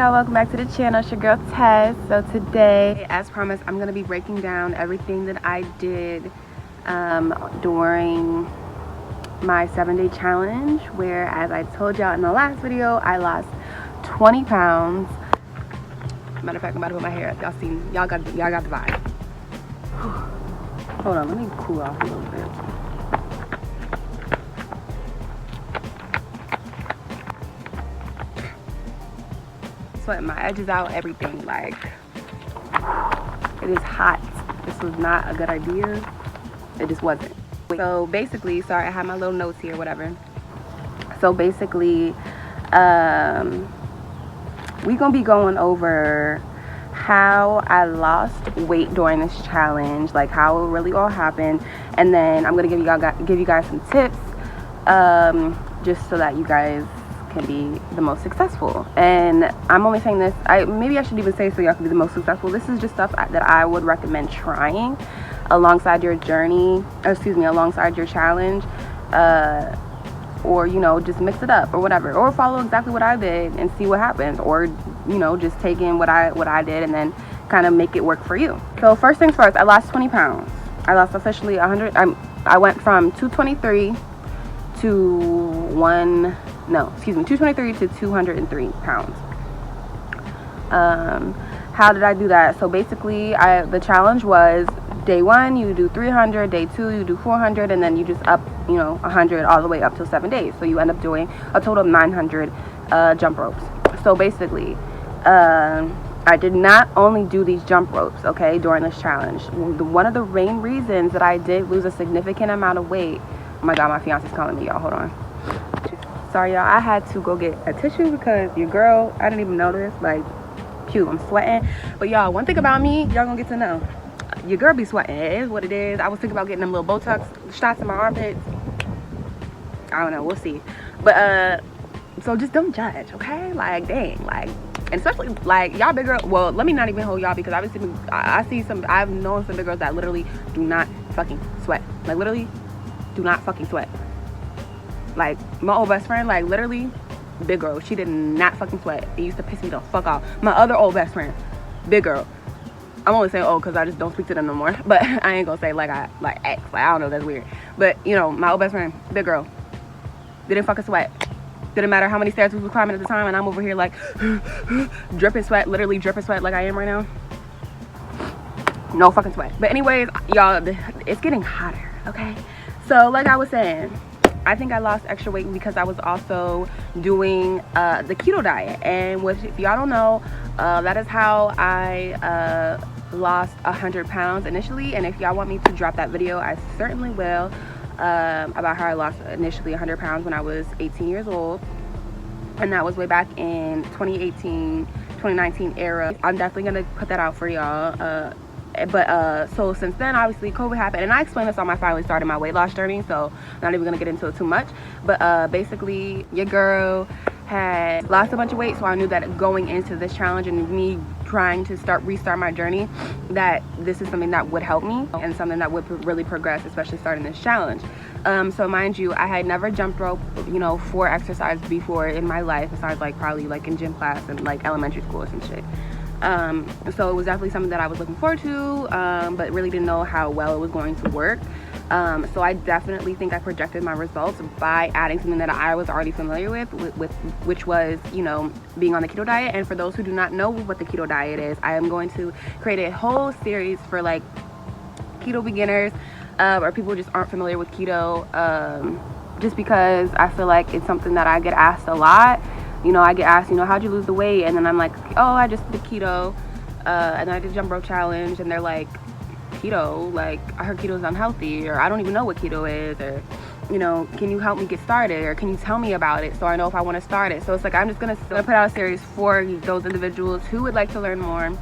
y'all, welcome back to the channel. It's your girl Tess. So today, as promised, I'm going to be breaking down everything that I did during my 7-day challenge, where, as I told y'all in the last video, I lost 20 pounds. Matter of fact, I'm about to put my hair up. Y'all got the vibe. Hold on, let me cool off a little bit. Sweating my edges out, everything. Like, it is hot. This was not a good idea. It just wasn't. So basically, sorry, I have my little notes here, whatever. So basically, we gonna be going over how I lost weight during this challenge, like how it really all happened, and then I'm gonna give you guys some tips, just so that you guys can be the most successful. And I'm only saying this, maybe I should even say so y'all can be the most successful. This is just stuff that I would recommend trying alongside your journey, alongside your challenge, or just mix it up or whatever, or follow exactly what I did and see what happens, or just take in what I did and then kind of make it work for you. So first things first, I lost 20 pounds. I lost officially 100. I went from 223 to 223 to 203 pounds. How did I do that? So basically, the challenge was day 1 you do 300, day 2 you do 400, and then you just up 100 all the way up to 7 days. So you end up doing a total of 900 jump ropes. So basically, I did not only do these jump ropes, okay, during this challenge. One of the main reasons that I did lose a significant amount of weight. Oh my god, my fiance's calling me, y'all. Hold on. Sorry, y'all. I had to go get a tissue because your girl, I didn't even notice. Like, phew, I'm sweating. But y'all, one thing about me, y'all gonna get to know. Your girl be sweating. It is what it is. I was thinking about getting them little Botox shots in my armpits. I don't know. We'll see. But so just don't judge, okay? Like, dang, like, and especially like y'all big girls. Well, let me not even hold y'all, because I've known some big girls that literally do not fucking sweat. Like, literally do not fucking sweat. Like, my old best friend, like, literally big girl, she did not fucking sweat. It used to piss me the fuck off. My other old best friend, big girl. I'm only saying old because I just don't speak to them no more. But I ain't gonna say like ex. Like, I don't know, that's weird. But my old best friend, big girl, didn't fucking sweat. Didn't matter how many stairs we were climbing at the time, and I'm over here like dripping sweat, literally dripping sweat like I am right now. No fucking sweat. But anyways, y'all, it's getting hotter, okay? So like I was saying, I think I lost extra weight because I was also doing the keto diet, and which, if y'all don't know, that is how I lost 100 pounds initially. And if y'all want me to drop that video, I certainly will, about how I lost initially 100 pounds when I was 18 years old, and that was way back in 2018 2019 era. I'm definitely gonna put that out for y'all. But so since then, obviously COVID happened, and I explained this on my finally started my weight loss journey, so I'm not even gonna get into it too much. But basically, your girl had lost a bunch of weight, so I knew that going into this challenge and me trying to restart my journey, that this is something that would help me and something that would really progress, especially starting this challenge. So mind you, I had never jumped rope, for exercise before in my life, besides like probably like in gym class and like elementary school or some shit. So it was definitely something that I was looking forward to, but really didn't know how well it was going to work. So I definitely think I projected my results by adding something that I was already familiar with, which was, being on the keto diet. And for those who do not know what the keto diet is, I am going to create a whole series for like keto beginners, or people who just aren't familiar with keto, just because I feel like it's something that I get asked a lot. I get asked, how'd you lose the weight? And then I'm like, oh, I just did keto, and I did jump rope challenge. And they're like, keto? Like, I heard keto is unhealthy, or I don't even know what keto is, or, can you help me get started, or can you tell me about it so I know if I want to start it? So it's like, I'm just gonna put out a series for those individuals who would like to learn more,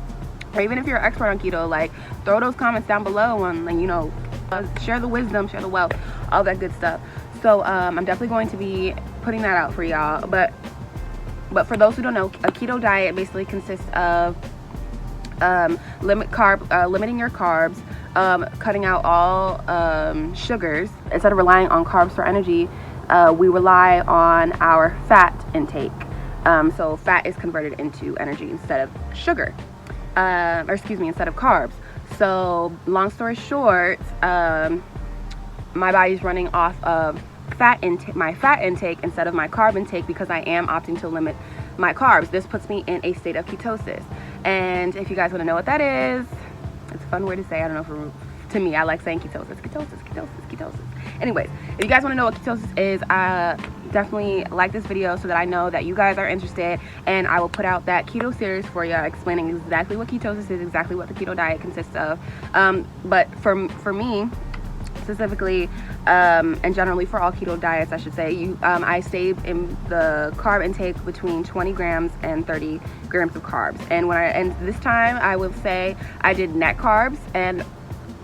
or even if you're an expert on keto, like, throw those comments down below and share the wisdom, share the wealth, all that good stuff. So I'm definitely going to be putting that out for y'all. But for those who don't know, a keto diet basically consists of limiting your carbs, cutting out all sugars. Instead of relying on carbs for energy, we rely on our fat intake. So fat is converted into energy instead of sugar, or excuse me, instead of carbs. So long story short, my body's running off of my fat intake instead of my carb intake, because I am opting to limit my carbs. This puts me in a state of ketosis. And if you guys want to know what that is, it's a fun word to say. I don't know, to me, I like saying ketosis. Anyways, if you guys want to know what ketosis is, definitely like this video so that I know that you guys are interested, and I will put out that keto series for you, explaining exactly what ketosis is, exactly what the keto diet consists of. But for me specifically, and generally for all keto diets, I should say, I stay in the carb intake between 20 grams and 30 grams of carbs. And this time I will say I did net carbs, and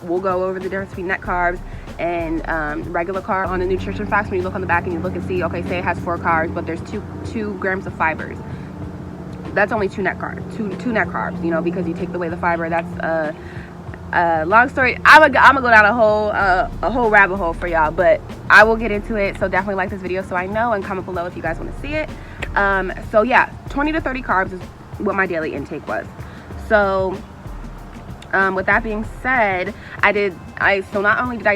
we'll go over the difference between net carbs and regular carbs. On the nutrition facts, when you look on the back and you look and see, okay, say it has 4 carbs, but there's 2 grams of fibers. That's only 2 net carbs, two net carbs, you know, because you take away the fiber. That's long story. I'm gonna go down a whole rabbit hole for y'all, but I will get into it. So definitely like this video so I know, and comment below if you guys want to see it. So yeah, 20 to 30 carbs is what my daily intake was. So with that being said, so not only did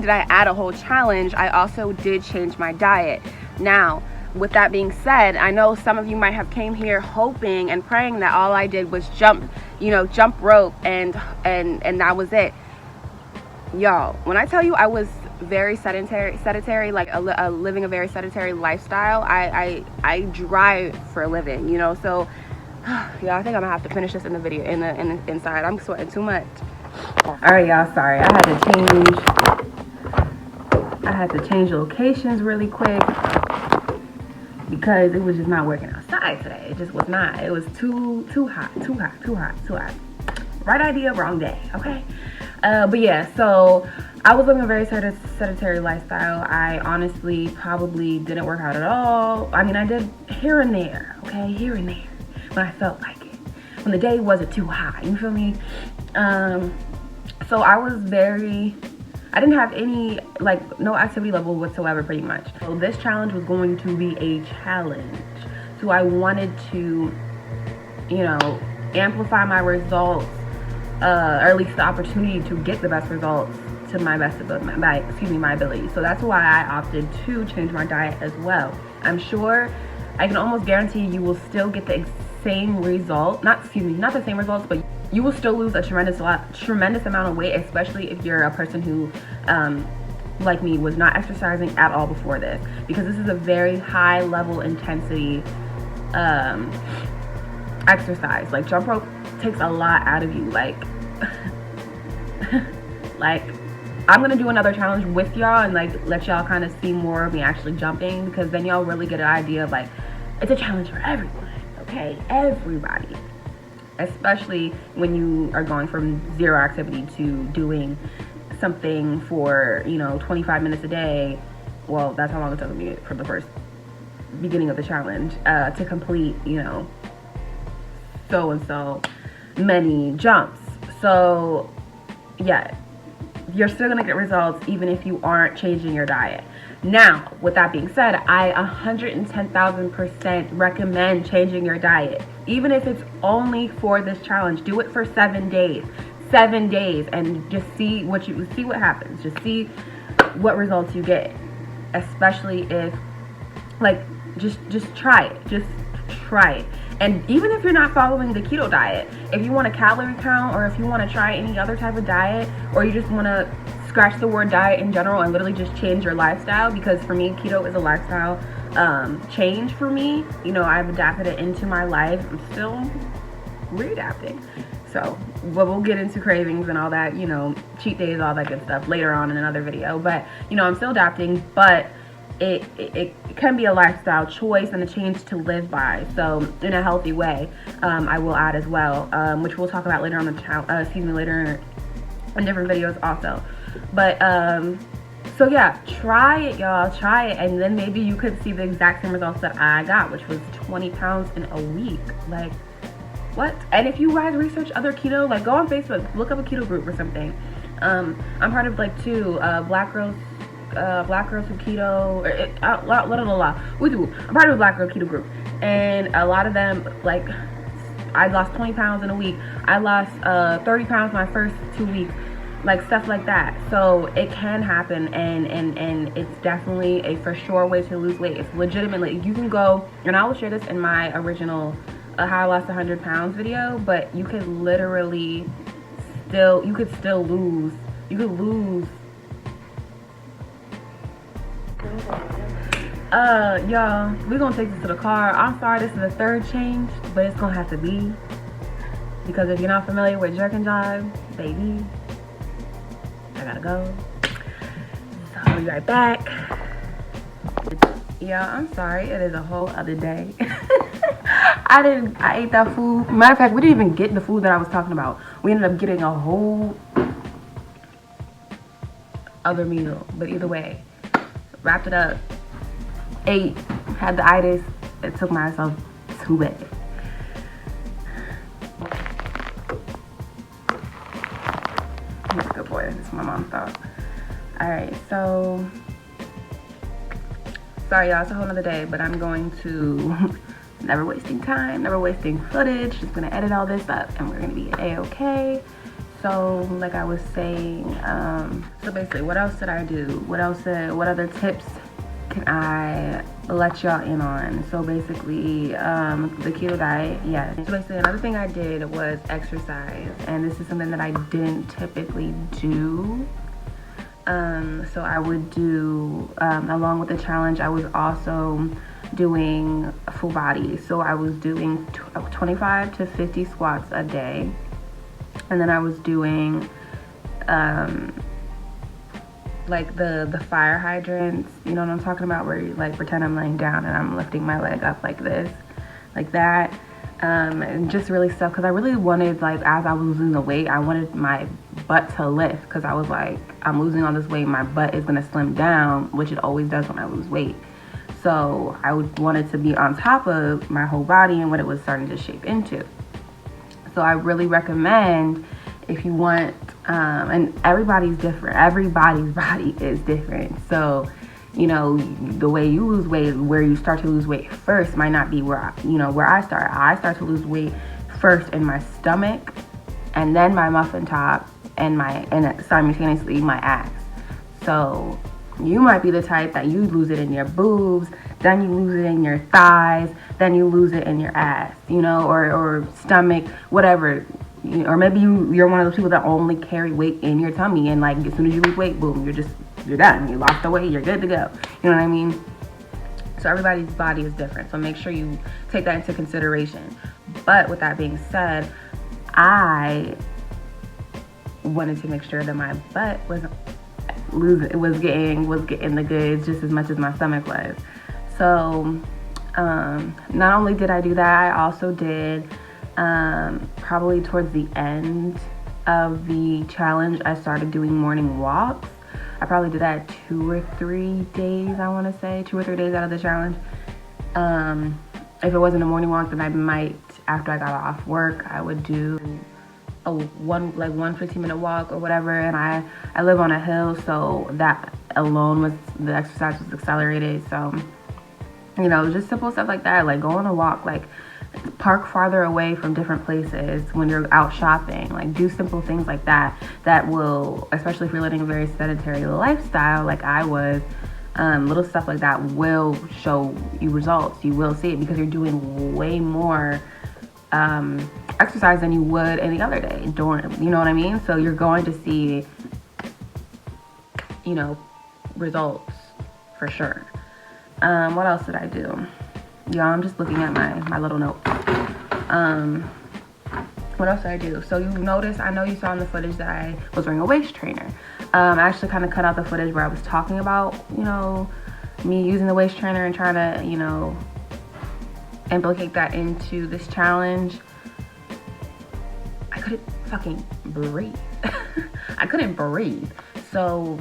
I add a whole challenge, I also did change my diet. Now, with that being said, I know some of you might have came here hoping and praying that all I did was jump rope and that was it. Y'all, when I tell you I was very sedentary, like living a very sedentary lifestyle, I drive for a living, you know. So y'all, I think I'm gonna have to finish this in the video, in the inside. I'm sweating too much. All right, y'all, sorry, I had to change locations really quick because it was just not working outside today. It just was not. It was too hot. Right idea, wrong day, okay? But yeah, so I was living a very sedentary lifestyle. I honestly probably didn't work out at all. I mean, I did here and there, okay? Here and there, when I felt like it. When the day wasn't too hot, you feel me? So I didn't have any, no activity level whatsoever, pretty much. So this challenge was going to be a challenge. So I wanted to, you know, amplify my results, or at least the opportunity to get the best results to my best of my ability. So that's why I opted to change my diet as well. I'm sure, I can almost guarantee you will still get the same result, not the same results, but you will still lose a tremendous amount of weight, especially if you're a person who, like me, was not exercising at all before this, because this is a very high level intensity exercise. Like, jump rope takes a lot out of you. Like I'm gonna do another challenge with y'all and let y'all kind of see more of me actually jumping, because then y'all really get an idea of it's a challenge for everyone, okay? Everybody. Especially when you are going from zero activity to doing something for, 25 minutes a day. Well, that's how long it took me from the first beginning of the challenge to complete, so and so many jumps. So yeah, you're still gonna get results even if you aren't changing your diet. Now, with that being said, I 110,000% recommend changing your diet. Even if it's only for this challenge, do it for 7 days. 7 days, and just see what happens. Just see what results you get. Especially if, just try it. Just try it. And even if you're not following the keto diet, if you want a calorie count, or if you want to try any other type of diet, or you just want to scratch the word diet in general and literally just change your lifestyle, because for me, keto is a lifestyle change for me. I've adapted it into my life. I'm still readapting. So, but we'll get into cravings and all that, cheat days, all that good stuff later on in another video. But, I'm still adapting, but it can be a lifestyle choice and a change to live by. So, in a healthy way, I will add as well, which we'll talk about later on the channel, later in different videos also. But so yeah, try it, y'all, try it, and then maybe you could see the exact same results that I got, which was 20 pounds in a week. Like, what? And if you guys research other keto, go on Facebook, look up a keto group or something. I'm part of 2 Black girls Black Girls Who Keto, we do. I'm part of a Black Girl Keto group, and a lot of them, like, I lost 20 pounds in a week. I lost 30 pounds my first 2 weeks, like stuff like that. So it can happen, and it's definitely a for sure way to lose weight. It's legitimately, you can go, and I will share this in my original how I lost 100 pounds video, but you could literally still, you could lose y'all, we're gonna take this to the car. I'm sorry, this is the third change, but it's gonna have to be, because if you're not familiar with jerk and jive, baby, I gotta go. So I'll be right back. Yeah, I'm sorry, it is a whole other day. I ate that food. Matter of fact, we didn't even get the food that I was talking about. We ended up getting a whole other meal, but either way, wrapped it up, ate, had the itis, and took myself to bed. He's a good boy. This is my mom's dog. Alright, so sorry y'all, it's a whole nother day, but I'm going to never wasting time, never wasting footage, just gonna edit all this up and we're gonna be a-okay. So like I was saying, so basically what else did I do? What other tips can I let y'all in on? So basically, the keto diet, yeah. So basically another thing I did was exercise, and this is something that I didn't typically do. So I would do, along with the challenge, I was also doing full body. So I was doing 25 to 50 squats a day. And then I was doing, like the fire hydrants, you know what I'm talking about, where you like pretend I'm laying down and I'm lifting my leg up like this, like that. And just really stuff, because I really wanted, like, as I was losing the weight, I wanted my butt to lift, because I was like, I'm losing all this weight, my butt is gonna slim down, which it always does when I lose weight. So I wanted to be on top of my whole body and what it was starting to shape into. So I really recommend, if you want, and everybody's different, everybody's body is different. So, you know, the way you lose weight, where you start to lose weight first might not be where I start. I start to lose weight first in my stomach, and then my muffin top, and simultaneously my ass. So you might be the type that you lose it in your boobs, then you lose it in your thighs, then you lose it in your ass, you know, or stomach, whatever. Or maybe you're one of those people that only carry weight in your tummy, and like as soon as you lose weight, boom, you're done. You lost the weight, you're good to go. You know what I mean? So everybody's body is different. So make sure you take that into consideration. But with that being said, I wanted to make sure that my butt was getting the goods just as much as my stomach was. So not only did I do that, I also did, probably towards the end of the challenge, I started doing morning walks. I probably did that 2 or 3 days, I want to say, 2 or 3 days out of the challenge. If it wasn't a morning walk, then I might, after I got off work, I would do one 15-minute walk or whatever. And I live on a hill, so that alone the exercise was accelerated. So, you know, just simple stuff like that, like go on a walk, like park farther away from different places when you're out shopping. Like do simple things like that will, especially if you're living a very sedentary lifestyle like I was, little stuff like that will show you results. You will see it, because you're doing way more exercise than you would any other day during, you know what I mean? So you're going to see, you know, results for sure. What else did I do? Y'all, I'm just looking at my little notes. What else did I do? So you noticed, I know you saw in the footage that I was wearing a waist trainer. I actually kind of cut out the footage where I was talking about, you know, me using the waist trainer and trying to, you know, implicate that into this challenge. I couldn't fucking breathe. I couldn't breathe. So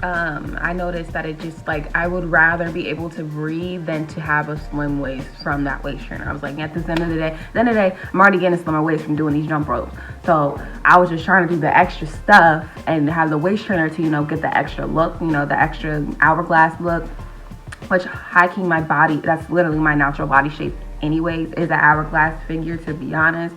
I noticed that it just, like, I would rather be able to breathe than to have a slim waist from that waist trainer. I was like, at the end of the day, I'm already getting a slimmer waist from doing these jump ropes. So I was just trying to do the extra stuff and have the waist trainer to, you know, get the extra look, you know, the extra hourglass look, which hiking my body, that's literally my natural body shape anyways, is an hourglass figure, to be honest.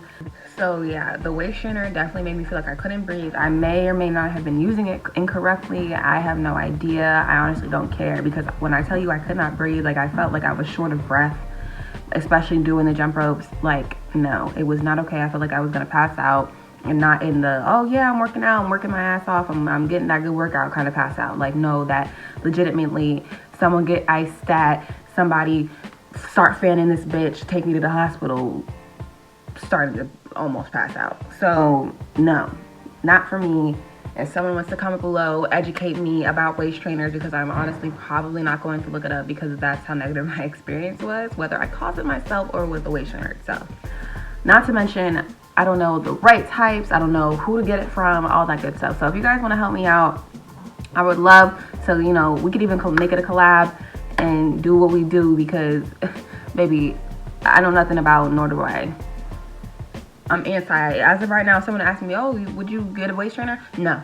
So yeah, the waist trainer definitely made me feel like I couldn't breathe. I may or may not have been using it incorrectly. I have no idea. I honestly don't care, because when I tell you I could not breathe, like, I felt like I was short of breath, especially doing the jump ropes. Like, no, it was not okay. I felt like I was gonna pass out, and not in the, oh yeah, I'm working out, I'm working my ass off, I'm getting that good workout kind of pass out. Like, no, that legitimately someone get ice stat, somebody start fanning this bitch, take me to the hospital, started to almost pass out. So no, not for me. If someone wants to comment below, educate me about waist trainers, because I'm honestly probably not going to look it up, because that's how negative my experience was, whether I caused it myself or with the waist trainer itself. Not to mention, I don't know the right types, I don't know who to get it from, all that good stuff. So if you guys want to help me out, I would love to, you know, we could even make it a collab and do what we do, because baby, I know nothing about, nor do I. I'm anti. As of right now, someone asked me, oh, would you get a waist trainer? No,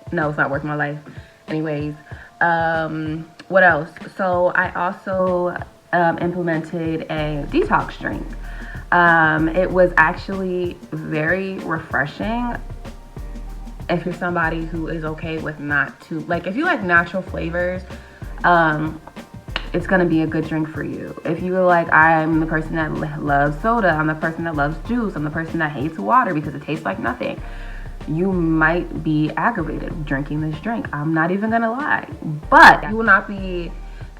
it's not worth my life. Anyways, what else? So I also implemented a detox drink. It was actually very refreshing. If you're somebody who is okay with not too, like, if you like natural flavors, it's gonna be a good drink for you. If you're like, I'm the person that loves soda, I'm the person that loves juice, I'm the person that hates water because it tastes like nothing, you might be aggravated drinking this drink. I'm not even gonna lie. But you will not be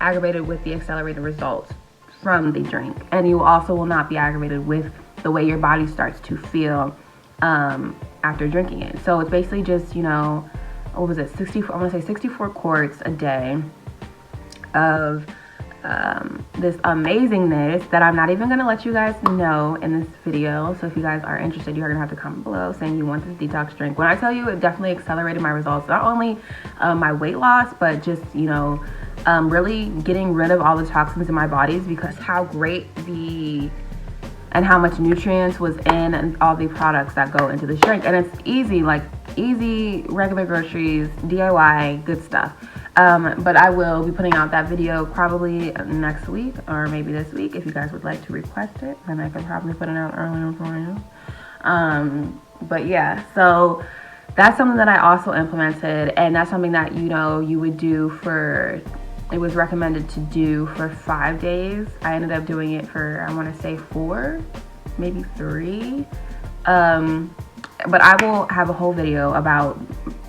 aggravated with the accelerated results from the drink. And you also will not be aggravated with the way your body starts to feel after drinking it. So it's basically just, you know, what was it, 64, I want to say 64 quarts a day of this amazingness that I'm not even going to let you guys know in this video. So if you guys are interested, you're going to have to comment below saying you want this detox drink. When I tell you, it definitely accelerated my results, not only my weight loss, but just, you know, really getting rid of all the toxins in my bodies, because how great and how much nutrients was in and all the products that go into this drink. And it's easy, like easy, regular groceries, DIY, good stuff. But I will be putting out that video probably next week or maybe this week. If you guys would like to request it, then I could probably put it out earlier for you. But yeah, so that's something that I also implemented, and that's something that, you know, you would do for, it was recommended to do for 5 days. I ended up doing it for, I want to say 4, maybe 3. But I will have a whole video about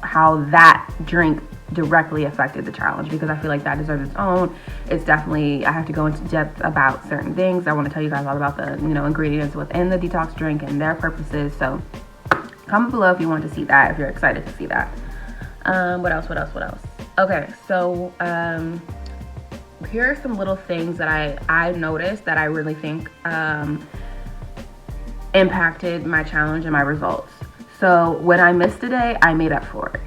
how that drink directly affected the challenge, because I feel like that deserves its own. It's definitely, I have to go into depth about certain things. I want to tell you guys all about the, you know, ingredients within the detox drink and their purposes. So comment below if you want to see that, if you're excited to see that. What else? Okay, so here are some little things that I noticed that I really think impacted my challenge and my results. So when I missed a day, I made up for it.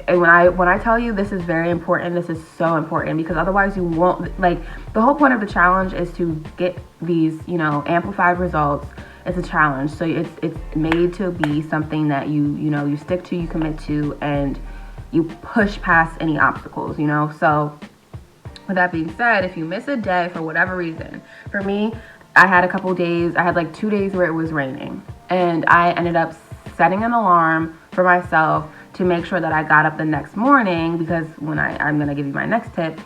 And when I tell you this is very important, this is so important, because otherwise you won't, like, the whole point of the challenge is to get these, you know, amplified results. It's a challenge, so it's made to be something that you know, you stick to, you commit to, and you push past any obstacles, you know. So with that being said, if you miss a day for whatever reason, for me, I had a couple days, I had like 2 days where it was raining, and I ended up setting an alarm for myself to make sure that I got up the next morning, because when I'm gonna give you my next tip,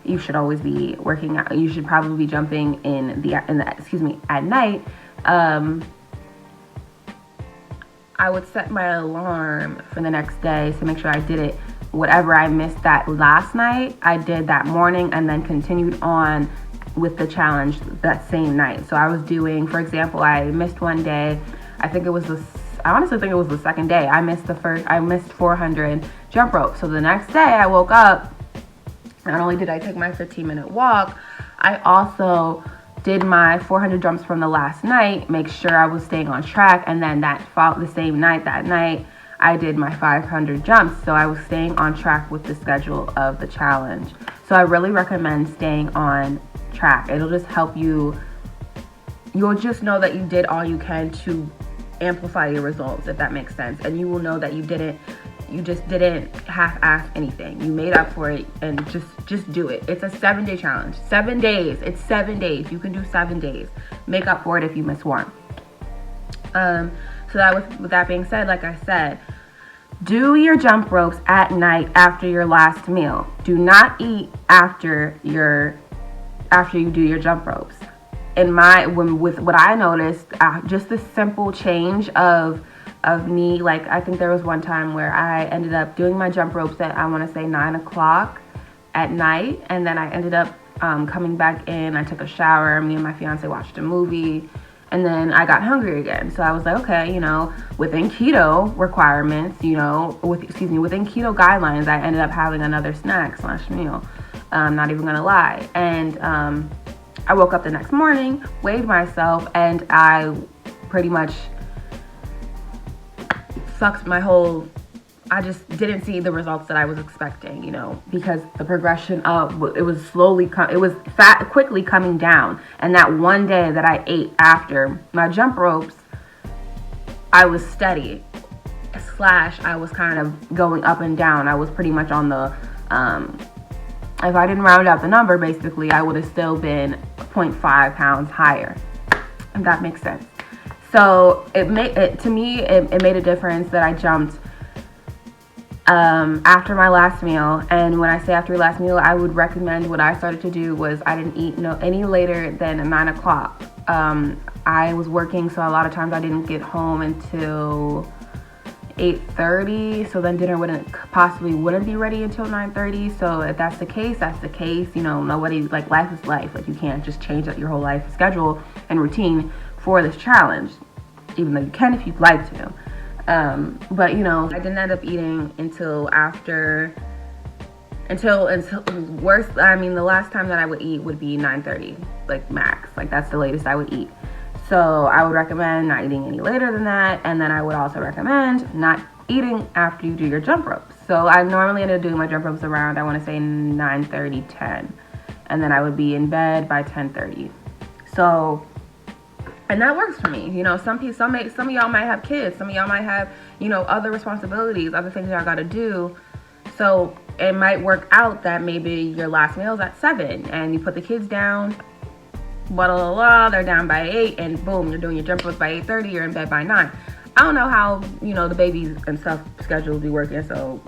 you should always be working out. You should probably be jumping at night. I would set my alarm for the next day to make sure I did it. Whatever I missed that last night, I did that morning, and then continued on with the challenge that same night. So I was doing, for example, I missed one day. I honestly think it was the second day. I missed 400 jump ropes. So the next day I woke up, not only did I take my 15-minute walk, I also did my 400 jumps from the last night, make sure I was staying on track. And then that night, I did my 500 jumps. So I was staying on track with the schedule of the challenge. So I really recommend staying on track. It'll just help you. You'll just know that you did all you can to amplify your results, if that makes sense. And you will know that you just didn't half-ass anything. You made up for it, and just do it. It's a 7-day challenge. 7 days. It's 7 days. You can do 7 days. Make up for it if you miss one. So with that being said, like I said, do your jump ropes at night after your last meal. Do not eat after you do your jump ropes. With what I noticed, just the simple change of me, like I think there was one time where I ended up doing my jump ropes at, I want to say 9 o'clock at night, and then I ended up coming back in. I took a shower, me and my fiance watched a movie, and then I got hungry again. So I was like, okay, within keto requirements, within keto guidelines, I ended up having another snack / meal. Not even gonna lie. And I woke up the next morning, weighed myself, and I pretty much fucked my whole. I just didn't see the results that I was expecting, because the progression up, it was quickly coming down. And that one day that I ate after my jump ropes, I was steady / I was kind of going up and down. I was pretty much on the, if I didn't round out the number, basically, I would have still been 0.5 pounds higher, if that makes sense. So it made a difference that I jumped after my last meal. And when I say after your last meal, I would recommend, what I started to do was I didn't eat any later than 9 o'clock. I was working, so a lot of times I didn't get home until 8:30, so then dinner wouldn't be ready until 9:30. So if that's the case, nobody, like, life is life. Like, you can't just change up your whole life schedule and routine for this challenge, even though you can if you'd like to. But I didn't end up eating until worse. I mean, the last time that I would eat would be 9:30, like max. Like, that's the latest I would eat. So I would recommend not eating any later than that. And then I would also recommend not eating after you do your jump ropes. So I normally end up doing my jump ropes around, I want to say 9:30, 10. And then I would be in bed by 10:30. So, and that works for me. Some of y'all might have kids. Some of y'all might have, other responsibilities, other things y'all got to do. So it might work out that maybe your last meal is at 7 and you put the kids down, they're down by 8, and boom, you're doing your jump ropes by 8:30, you're in bed by 9. I don't know how, the babies and stuff schedules be working, so,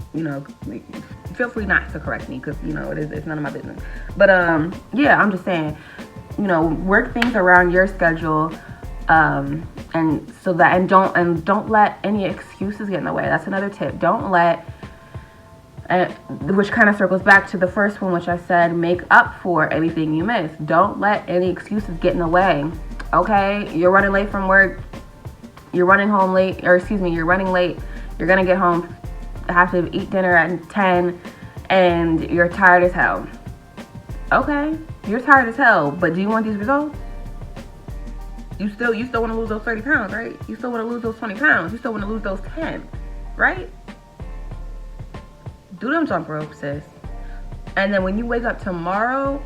feel free not to correct me, because, it's none of my business. But, yeah, I'm just saying, work things around your schedule, and don't let any excuses get in the way. That's another tip. Don't let, which kind of circles back to the first one, which I said, make up for anything you miss. Don't let any excuses get in the way. Okay, you're running late from work, you're running late, you're gonna get home, have to eat dinner at 10, and you're tired as hell. Okay, you're tired as hell, but do you want these results? You still want to lose those 30 pounds, right? You still want to lose those 20 pounds. You still want to lose those 10, right? Do them jump ropes, sis. And then when you wake up tomorrow,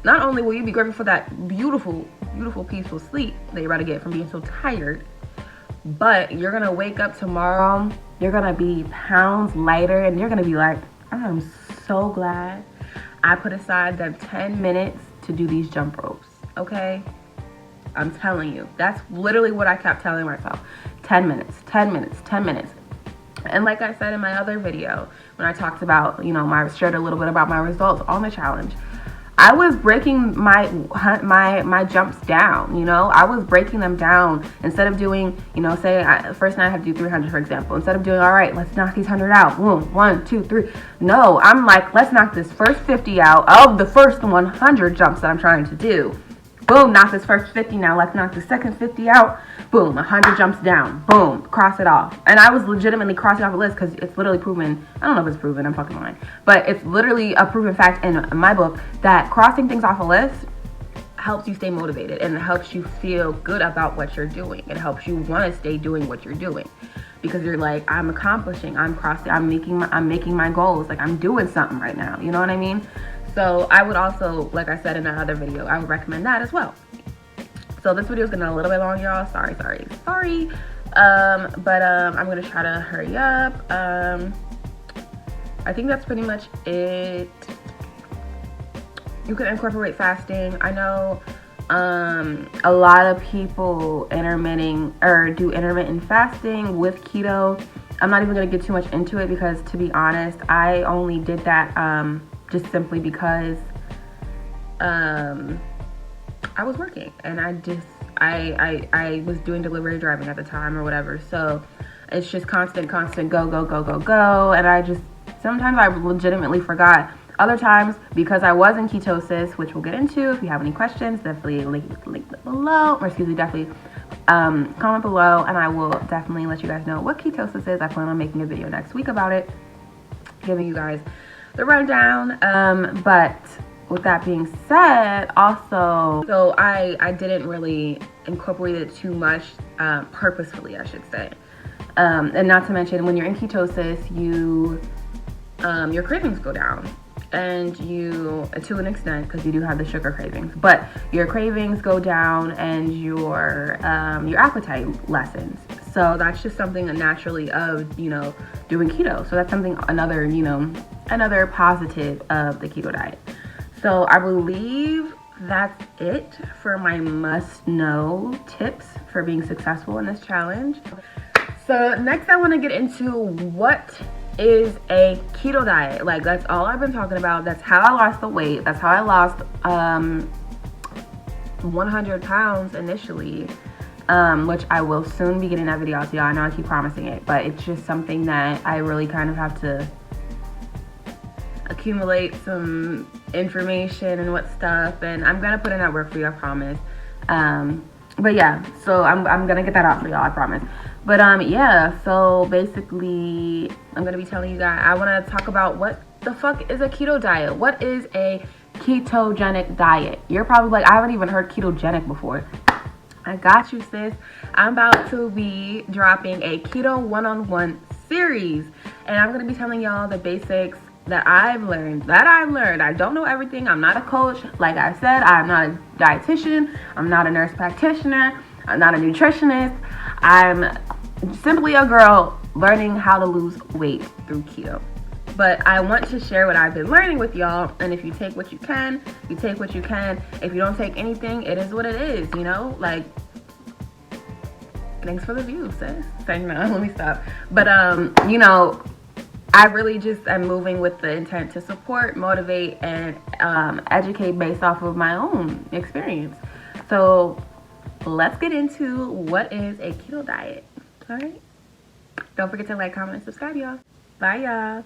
not only will you be grateful for that beautiful, beautiful, peaceful sleep that you're about to get from being so tired, but you're going to wake up tomorrow, you're going to be pounds lighter, and you're going to be like, I'm so glad I put aside them 10 minutes to do these jump ropes, okay? I'm telling you, that's literally what I kept telling myself. 10 minutes, 10 minutes, 10 minutes. And like I said in my other video, when I talked about, shared a little bit about my results on the challenge, I was breaking my jumps down, I was breaking them down. Instead of doing, first night I have to do 300, for example. Instead of doing, all right, let's knock these 100 out. Boom, 1, 2, 3. No, I'm like, let's knock this first 50 out of the first 100 jumps that I'm trying to do. Boom, knock this first 50. Now let's knock the second 50 out. Boom, 100 jumps down. Boom, cross it off. And I was legitimately crossing off a list because it's literally proven. I don't know if it's proven, I'm fucking lying. But it's literally a proven fact in my book that crossing things off a list helps you stay motivated, and it helps you feel good about what you're doing. It helps you want to stay doing what you're doing. because you're like, I'm accomplishing, I'm making my goals, like I'm doing something right now, you know what I mean? So I would also, like I said in that other video, I would recommend that as well. So this video is getting a little bit long, y'all. Sorry. I'm gonna try to hurry up. I think that's pretty much it. You can incorporate fasting. I know a lot of people do intermittent fasting with keto. I'm not even gonna get too much into it because, to be honest, I only did that just simply because I was working, and I was doing delivery driving at the time or whatever. So it's just constant go. And sometimes I legitimately forgot. Other times, because I was in ketosis, which we'll get into. If you have any questions, definitely link below, or excuse me, definitely comment below, and I will definitely let you guys know what ketosis is. I plan on making a video next week about it, giving you guys the rundown. But with that being said, also, so I didn't really incorporate it too much, purposefully, I should say. And not to mention, when you're in ketosis, your cravings go down, and to an extent, because you do have the sugar cravings, but your cravings go down and your appetite lessens. So that's just something naturally of, doing keto. So that's another positive of the keto diet. So I believe that's it for my must-know tips for being successful in this challenge. So next I want to get into what is a keto diet. Like, that's all I've been talking about. That's how I lost the weight. That's how I lost 100 pounds initially, which I will soon be getting that video out to y'all. I know I keep promising it, but it's just something that I really kind of have to accumulate some information and what stuff, and I'm gonna put in that work for you, I promise. But yeah, so I'm gonna get that out for y'all, I promise. But yeah, so basically I'm gonna be telling you guys, I want to talk about what the fuck is a keto diet. What is a ketogenic diet? You're probably like, I haven't even heard ketogenic before. I got you, sis. I'm about to be dropping a keto one-on-one series, and I'm gonna be telling y'all the basics that I've learned. I don't know everything. I'm not a coach. Like I said, I'm not a dietitian. I'm not a nurse practitioner. I'm not a nutritionist. I'm simply a girl learning how to lose weight through keto. But I want to share what I've been learning with y'all. And if you take what you can, you take what you can. If you don't take anything, it is what it is, Like, thanks for the view, sis. Saying no, let me stop. But, I really just am moving with the intent to support, motivate, and educate based off of my own experience. So let's get into what is a keto diet. All right. Don't forget to like, comment, and subscribe, y'all. Bye, y'all.